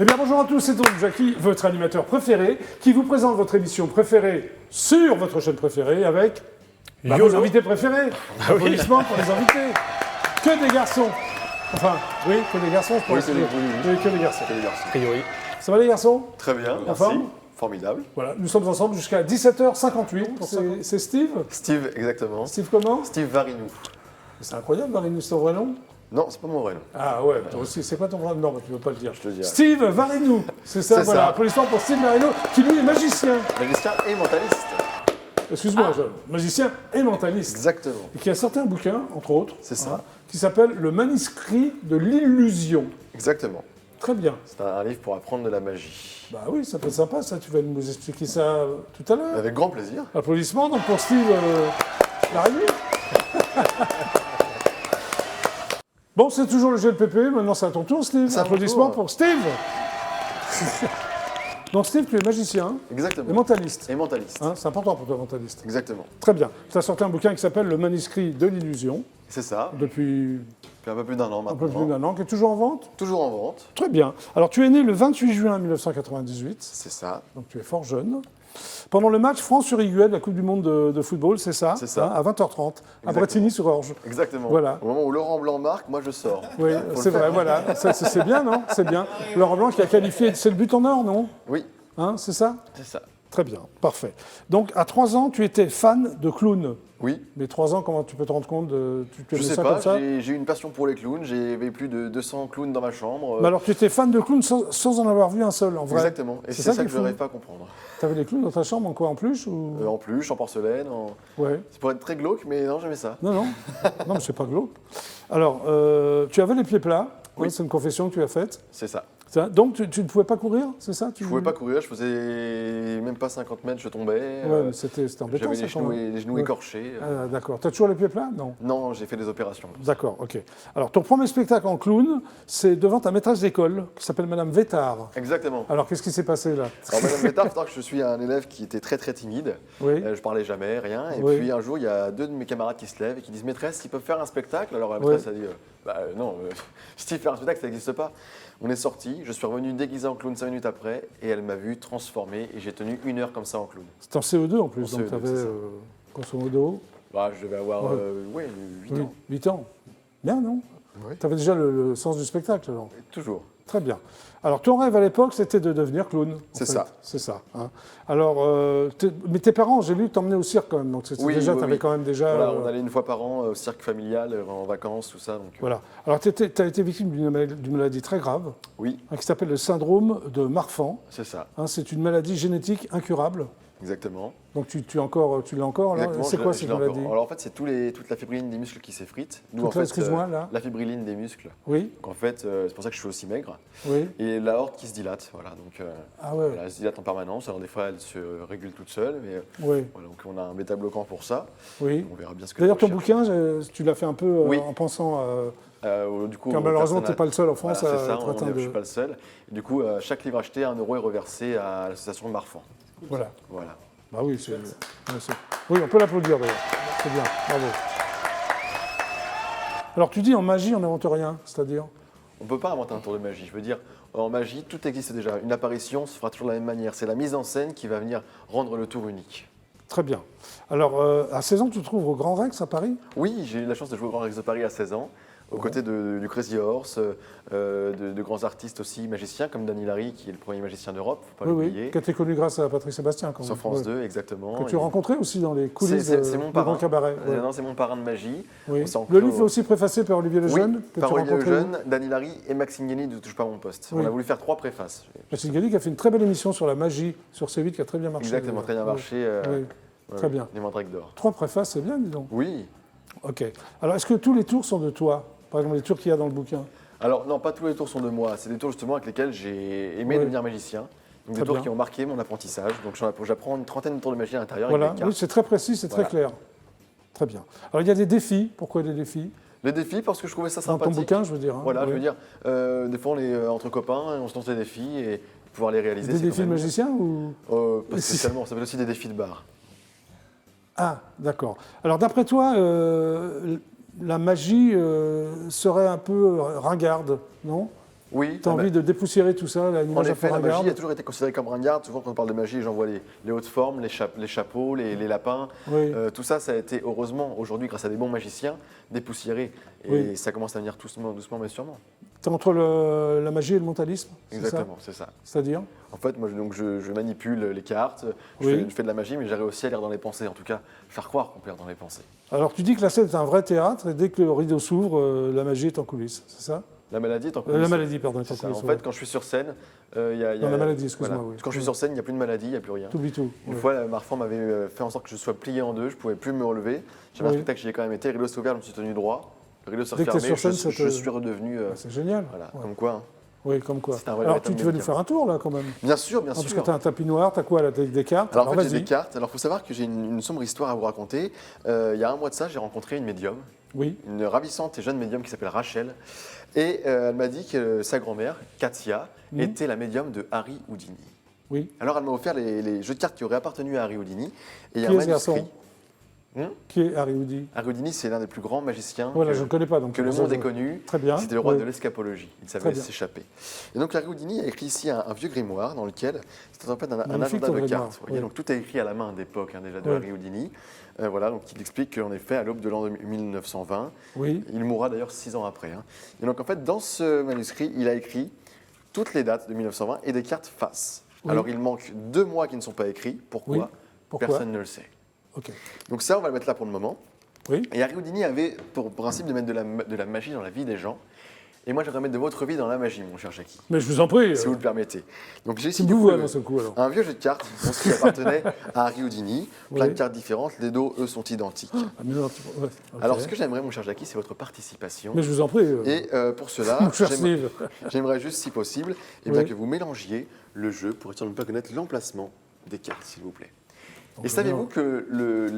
Eh bien bonjour à tous, c'est donc Jackie, votre animateur préféré, qui vous présente votre émission préférée sur votre chaîne préférée avec vos invités préférés. Applaudissements pour les invités. Que des garçons. Enfin, oui, que des garçons. Oui, que des garçons. A priori. Ça va les garçons? Très bien, En merci. forme? Formidable. Voilà, nous sommes ensemble jusqu'à 17h58. C'est Steve? Steve, exactement. Steve comment? Steve Varinou. C'est incroyable, Varinou, c'est ton vrai nom? Non, c'est pas mon vrai nom. Ah ouais, toi aussi, c'est quoi ton vrai nom? Non, mais tu ne veux pas le dire. Je te le dirai. Steve Varinou, c'est ça, C'est voilà. ça. Applaudissements pour Steve Varinou, qui lui est magicien. Magicien et mentaliste. Excuse-moi, magicien et mentaliste. Exactement. Et qui a sorti un bouquin, entre autres, C'est ça. qui s'appelle Le manuscrit de l'illusion. Exactement. Très bien. C'est un livre pour apprendre de la magie. Bah oui, ça peut être sympa, ça. Tu vas nous expliquer ça tout à l'heure. Avec grand plaisir. Applaudissements donc pour Steve Varinou. Bon, c'est toujours le GLPP, maintenant c'est à ton tour, Steve. C'est à mon Applaudissements tour. pour Steve. Donc Steve, tu es magicien et Exactement. mentaliste. Et mentaliste. Hein, c'est important pour toi, mentaliste. Exactement. Très bien. Tu as sorti un bouquin qui s'appelle Le manuscrit de l'illusion, C'est ça. depuis Depuis un peu plus d'un an un maintenant. peu plus d'un an, qui est toujours en vente. Toujours en vente. Très bien. Alors, tu es né le 28 juin 1998, C'est ça. donc tu es fort jeune. Pendant le match France-Uruguay de la Coupe du Monde de football, c'est ça? C'est ça. À 20h30, à Exactement. Bretigny-sur-Orge. Exactement. Voilà. Au moment où Laurent Blanc marque, moi je sors. Oui, c'est vrai, voilà. C'est bien, non? C'est bien. Laurent Blanc qui a qualifié, c'est le but en or, non? Oui, Hein, c'est ça? c'est ça. Très bien, parfait. Donc, à 3 ans, tu étais fan de clowns. Oui. Mais 3 ans, comment tu peux te rendre compte de... Tu Je aimais sais ça pas, comme ça? j'ai eu une passion pour les clowns. J'avais plus de 200 clowns dans ma chambre. Mais alors, tu étais fan de clowns sans en avoir vu un seul, en vrai? Exactement. Et c'est ça ça qui que est je fou. n'arrive pas à comprendre. Tu avais des clowns dans ta chambre, en quoi? En plus ou... En peluche, en porcelaine, Ouais. c'est pour être très glauque, mais non, j'aimais ça. Non, non. Non, mais c'est pas glauque. Alors, tu avais les pieds plats. Oui. Hein, c'est une confession que tu as faite. C'est ça. Donc, tu ne pouvais pas courir, c'est ça? Je pouvais pas courir, je faisais même pas 50 mètres, je tombais. Ouais, mais c'était embêtant, J'avais ça, les quand genoux, même. les genoux Ouais. écorchés. Ah, d'accord. Tu as toujours les pieds plats? Non. Non, j'ai fait des opérations. D'accord, ok. Alors, ton premier spectacle en clown, c'est devant ta maîtresse d'école, qui s'appelle Madame Vétard. Exactement. Alors, qu'est-ce qui s'est passé là? Alors, Madame Vétard, il faut savoir que je suis un élève qui était très très timide. Oui. Je parlais jamais, rien. Et Oui. puis un jour, il y a deux de mes camarades qui se lèvent et qui disent maîtresse, ils peuvent faire un spectacle. Alors la maîtresse a dit non, Steve, faire un spectacle, ça n'existe pas. On est sorti, je suis revenu déguisé en clown 5 minutes après et elle m'a vu transformé et j'ai tenu 1 heure comme ça en clown. C'était en CE2 en plus, En donc CE2, tu avais, c'est ça. grosso modo, Bah, je devais avoir Ouais. 8 ans. 8 ans. Bien, non? Oui. Tu avais déjà le sens du spectacle, alors. Toujours. Très bien. Alors, ton rêve à l'époque, c'était de devenir clown. C'est ça. C'est ça. Hein. Alors, mais tes parents, j'ai lu, t'emmenaient au cirque quand même. Donc, Oui, déjà, oui, tu avais oui. quand même déjà. Voilà, on allait une fois par an au cirque familial, en vacances, tout ça. Donc, Voilà. Alors, tu as été victime d'une maladie très grave, oui, hein, qui s'appelle le syndrome de Marfan. c'est ça, Hein, c'est une maladie génétique incurable. exactement. Donc, tu l'as encore, là? Exactement, C'est je- quoi je cette l'ai encore. maladie? Alors en fait, c'est toute la fibrilline des muscles qui s'effrite. Nous, Toute en fait, excuse-moi, là. la fibrilline des muscles. Oui, Donc en fait, c'est pour ça que je suis aussi maigre. oui. Et l'aorte qui se dilate, voilà. Donc Ah ouais, voilà, elle se dilate en permanence. Alors des fois, elle se régule toute seule, mais oui, voilà, donc on a un bêta-bloquant pour ça. oui. On verra bien ce que D'ailleurs, ça ton recherche. bouquin, tu l'as fait un peu Oui. en pensant... Du coup, car malheureusement, tu personne n'es pas le seul en France voilà, à c'est ça, être atteint je de... suis pas le seul. Et du coup, chaque livre acheté, 1 euro est reversé à l'association Marfan. Voilà. Voilà. Bah oui, oui, on peut l'applaudir d'ailleurs. C'est bien, bravo. Alors tu dis en magie, on n'invente rien, c'est-à-dire? On ne peut pas inventer un tour de magie. Je veux dire, en magie, tout existe déjà. Une apparition se fera toujours de la même manière. C'est la mise en scène qui va venir rendre le tour unique. Très bien. Alors, à 16 ans, tu te trouves au Grand Rex à Paris? Oui, j'ai eu la chance de jouer au Grand Rex de Paris à 16 ans, aux côtés du Crazy Horse, de grands artistes aussi, magiciens, comme Dany Larry, qui est le premier magicien d'Europe, faut pas Oui, l'oublier. oui, qui a été connu grâce à Patrick Sébastien. Quand Sur même. France Ouais. 2, exactement. Que tu as rencontré aussi dans les coulisses C'est mon du parrain. Grand Cabaret. Ouais. Non, c'est mon parrain de magie. Oui. On s'est Le rencontrés livre est aussi préfacé par Olivier Lejeune, Oui, que par tu as Olivier rencontré. Lejeune, Dany Larry et Maxime Guény de Touche pas à mon poste. Oui. On a voulu faire 3 préfaces. Maxime Galli qui a fait une très belle émission sur la magie sur C8 qui a très bien marché. Exactement, très bien d'ailleurs. marché. Oui. Très bien. Les mandrakes d'or. 3 préfaces, c'est bien, dis donc. Oui. Ok. Alors, est-ce que tous les tours sont de toi? Par exemple, les tours qu'il y a dans le bouquin? Alors non, pas tous les tours sont de moi. C'est des tours justement avec lesquels j'ai aimé Oui. devenir magicien. Donc Très des tours bien. qui ont marqué mon apprentissage. Donc j'apprends une trentaine de tours de magie à l'intérieur Voilà, avec des oui, cartes. c'est très précis, c'est très Voilà. clair. Très bien. Alors, il y a des défis. Pourquoi des défis? Les défis parce que je trouvais ça Dans ton sympathique. bouquin, je veux dire. Hein. Voilà, Oui. je veux dire, des fois on est entre copains, et on se lance des défis et pouvoir les réaliser. Des c'est défis quand de même- magicien ou... Pas spécialement, ça fait aussi des défis de bar. Ah, d'accord. Alors, d'après toi, la magie serait un peu ringarde, non? Oui. Tu as envie de dépoussiérer tout ça, En l'image un peu effet, la magie ringarde. a toujours été considérée comme ringarde. Souvent, quand on parle de magie, les gens voient les hautes formes, les chapeaux, les lapins. Oui. Tout ça, ça a été, heureusement, aujourd'hui, grâce à des bons magiciens, dépoussiéré. Et Oui. ça commence à venir doucement, mais sûrement. Tu es entre la magie et le mentalisme, c'est ça? Exactement, c'est ça. C'est-à-dire? En fait, moi, je manipule les cartes, Oui. je fais de la magie, mais j'arrive aussi à lire dans les pensées. En tout cas, faire croire qu'on peut lire dans les pensées. Alors tu dis que la scène est un vrai théâtre et dès que le rideau s'ouvre, la magie est en coulisses, c'est ça? La maladie est en coulisses. La maladie, pardon, est en C'est ça. coulisses. En fait, quand je suis sur scène, il y a... Non, la maladie, excuse-moi, oui. Quand je suis sur scène, il n'y a plus de maladie, il n'y a plus rien. T'oublies tout. Une oui. fois, Marfan m'avait fait en sorte que je sois plié en deux, je ne pouvais plus me relever. J'avais un Oui. spectacle, j'y ai quand même été, rideau s'est ouvert, je me suis tenu droit. Le rideau s'est Dès que t'es refermé, sur scène, je suis redevenu... C'est génial. voilà, Ouais. comme quoi. Hein. Oui, comme quoi. C'est un vrai Alors véritable tu veux nous médicament. faire un tour là quand même? Bien sûr, Ah, parce que sûr. tu as un tapis noir, tu as quoi là? Des cartes? Alors en fait, j'ai vas-y. des cartes. Alors il faut savoir que j'ai une sombre histoire à vous raconter. Il y a un mois de ça, j'ai rencontré une médium, Oui, une ravissante et jeune médium qui s'appelle Rachel. Et elle m'a dit que sa grand-mère, Katia, était la médium de Harry Houdini. oui. Alors elle m'a offert les jeux de cartes qui auraient appartenu à Harry Houdini. Et il y a Qui un est ce manuscrit. garçon? Qui est Harry Houdini? Harry Houdini, c'est l'un des plus grands magiciens Voilà, je ne connais pas. Donc que le monde ait connu. Très bien. C'était le roi Oui. de l'escapologie. Il Très savait bien. s'échapper. Et donc Harry Houdini a écrit ici un vieux grimoire dans lequel c'est en fait un Magnifique, agenda ton de grimoire, cartes. Vous voyez, oui. donc tout est écrit à la main d'époque déjà de Oui. Harry Houdini. Voilà, donc il explique qu'en effet, à l'aube de l'an 1920, Oui, il mourra d'ailleurs 6 ans après. Hein. Et donc en fait, dans ce manuscrit, il a écrit toutes les dates de 1920 et des cartes face. Oui. Alors il manque 2 mois qui ne sont pas écrits. Pourquoi? Oui. Pourquoi? Personne ne le sait. ok. Donc ça, on va le mettre là pour le moment. Oui, Et Harry Houdini avait pour principe de mettre de la magie dans la vie des gens. Et moi, j'aimerais mettre de votre vie dans la magie, mon cher Jackie, mais je vous en prie. si vous le permettez. Donc j'ai ici C'est du vous coup, dans ce coup alors. un vieux jeu de cartes donc, qui appartenait à Harry Houdini. Plein Oui. de cartes différentes, les dos, eux, sont identiques. Ah, mais non, ouais, ok. Alors, ce que j'aimerais, mon cher Jackie, c'est votre participation. Mais je vous en prie. Et pour cela, Mon cher Steve. j'aimerais juste, si possible, eh Oui. bien, que vous mélangiez le jeu pour être sûr de ne pas connaître l'emplacement des cartes, s'il vous plaît. Et savez-vous que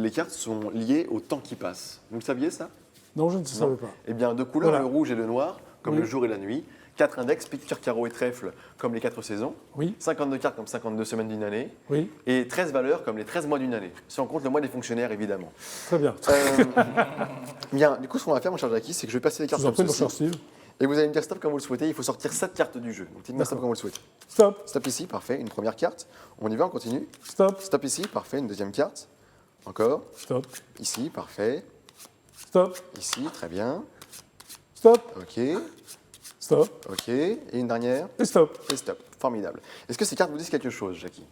les cartes sont liées au temps qui passe? Vous le saviez, ça? Non, je ne savais pas. Eh bien, deux couleurs, Voilà. le rouge et le noir, comme Oui. le jour et la nuit. 4 index, pique, cœur, carreau et trèfle, comme les 4 saisons. Oui, 52 cartes, comme 52 semaines d'une année. oui, Et 13 valeurs, comme les 13 mois d'une année. Si on compte le mois des fonctionnaires, évidemment. très bien. Bien, du coup, ce qu'on va faire, mon cher Jackie, c'est que je vais passer les Je cartes vous en prie, comme mon cher ceci. Steve. Et vous allez me dire stop quand vous le souhaitez. Il faut sortir 7 cartes du jeu. Donc, dites-moi stop D'accord. quand vous le souhaitez. Stop, Stop ici, parfait. Une première carte. On y va, on continue. stop, Stop ici, parfait. Une deuxième carte. Encore. stop, Ici, parfait. stop, Ici, très bien. stop, Ok. stop, Ok. Et une dernière. et stop. Et stop. Formidable. Est-ce que ces cartes vous disent quelque chose, Jackie?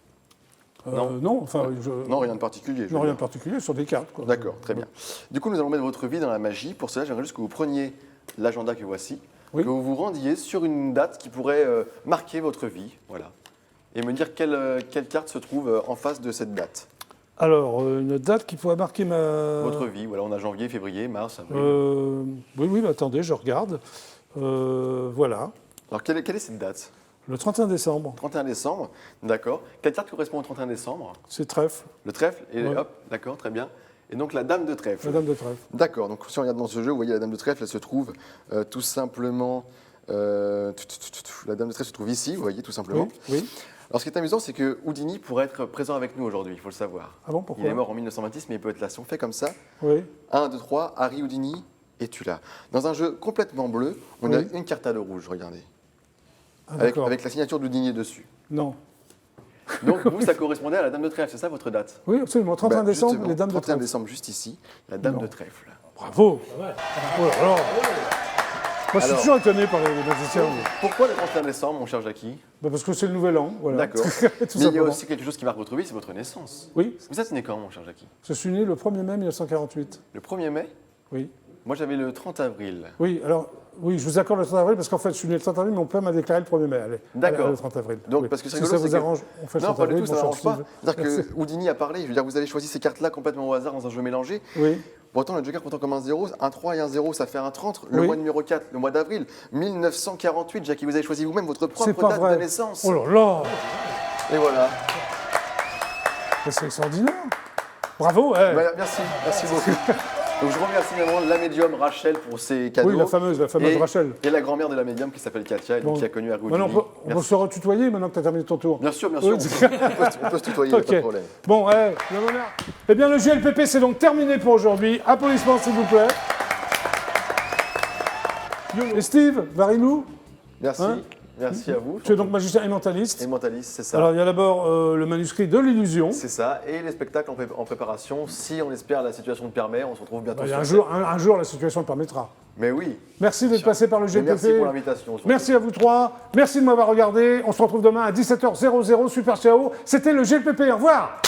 Non. Non, enfin, Non, rien de particulier. je non, veux rien de dire. particulier sur des cartes. Quoi. D'accord, très bien. Du coup, nous allons mettre votre vie dans la magie. Pour cela, j'aimerais juste que vous preniez l'agenda que voici, Oui. que vous vous rendiez sur une date qui pourrait marquer votre vie, voilà, et me dire quelle carte se trouve en face de cette date. Alors, une date qui pourrait marquer ma... Votre vie, voilà, on a janvier, février, mars, avril. Oui, oui, mais attendez, je regarde. Voilà, Alors, quelle est cette date? le 31 décembre, 31 décembre, d'accord. Quelle carte correspond au 31 décembre? c'est trèfle, Le trèfle, et Ouais. hop, d'accord, très bien. Et donc la dame de trèfle. la dame de trèfle. D'accord, donc si on regarde dans ce jeu, vous voyez la dame de trèfle, elle se trouve tout simplement. La dame de trèfle se trouve ici, vous voyez, tout simplement. Oui, oui. Alors ce qui est amusant, c'est que Houdini pourrait être présent avec nous aujourd'hui, il faut le savoir. Ah bon, pourquoi? Il est mort en 1926, mais il peut être là. Si on fait comme ça, Oui, 1, 2, 3, Harry Houdini, es-tu là? Dans un jeu complètement bleu, on a Oui. une carte à le rouge, regardez. ah, d'accord. Avec la signature d'Houdini dessus. Non. Donc vous, ça correspondait à la dame de trèfle, c'est ça votre date? Oui, absolument. 31 Bah, décembre, justement, les dames de 31 trèfle. décembre, juste ici, la dame Non. de trèfle. Bravo. Oh là là. Moi, je suis Alors- toujours étonné par les magiciens. Pourquoi le 31 décembre, mon cher Jackie? Bah, parce que c'est le nouvel an, voilà. D'accord. Tout Mais il y a simplement. aussi quelque chose qui marque votre vie, c'est votre naissance. Oui, Vous êtes né quand, mon cher Jackie? je suis né le 1er mai 1948. Le 1er mai? Oui. Moi, j'avais le 30 avril. Oui, alors, oui, je vous accorde le 30 avril parce qu'en fait, je suis né le 30 avril, mais mon père m'a déclaré le 1er mai. Allez, D'accord. allez, le 30 avril. Donc, Oui. parce que c'est si rigolo, ça vous c'est que- arrange, on fait le Non, 30 pas du avril. tout, ça mon ne cher m'arrange pas. Steve. C'est-à-dire Merci. que Houdini a parlé, je veux dire, vous avez choisi ces cartes-là complètement au hasard dans un jeu mélangé. Oui, Pourtant, le joker comptant comme un 0, un 3 et un 0, ça fait un 30. Le Oui. mois numéro 4, le mois d'avril, 1948, Jackie, vous avez choisi vous-même votre c'est propre pas date vrai. de naissance. Oh là là, Et voilà. c'est extraordinaire. Bravo. eh. Voilà, merci beaucoup. Donc, je remercie vraiment la médium Rachel pour ses cadeaux. Oui, la fameuse et, Rachel. Et la grand-mère de la médium qui s'appelle Katia, et donc Bon. qui a connu Harry Maintenant, Houdini. on peut se retutoyer maintenant que tu as terminé ton tour. Bien sûr, Oui. on peut se tutoyer, Ok. pas de problème. Bon, bien honneur. Eh bien, le JLPP, c'est donc terminé pour aujourd'hui. Applaudissements, s'il vous plaît. Et Steve, varie-nous. Merci. Hein? Merci à vous. Tu es donc magicien et mentaliste. Et mentaliste, c'est ça. Alors, il y a d'abord le manuscrit de l'illusion. C'est ça. Et les spectacles en préparation. Si on espère la situation le permet, on se retrouve bientôt. Un jour, la situation le permettra. Mais oui. Merci d'être passé par le GPP. Merci pour l'invitation. Merci à vous trois. Merci de m'avoir regardé. On se retrouve demain à 17h00. Super Ciao. C'était le GPP. Au revoir.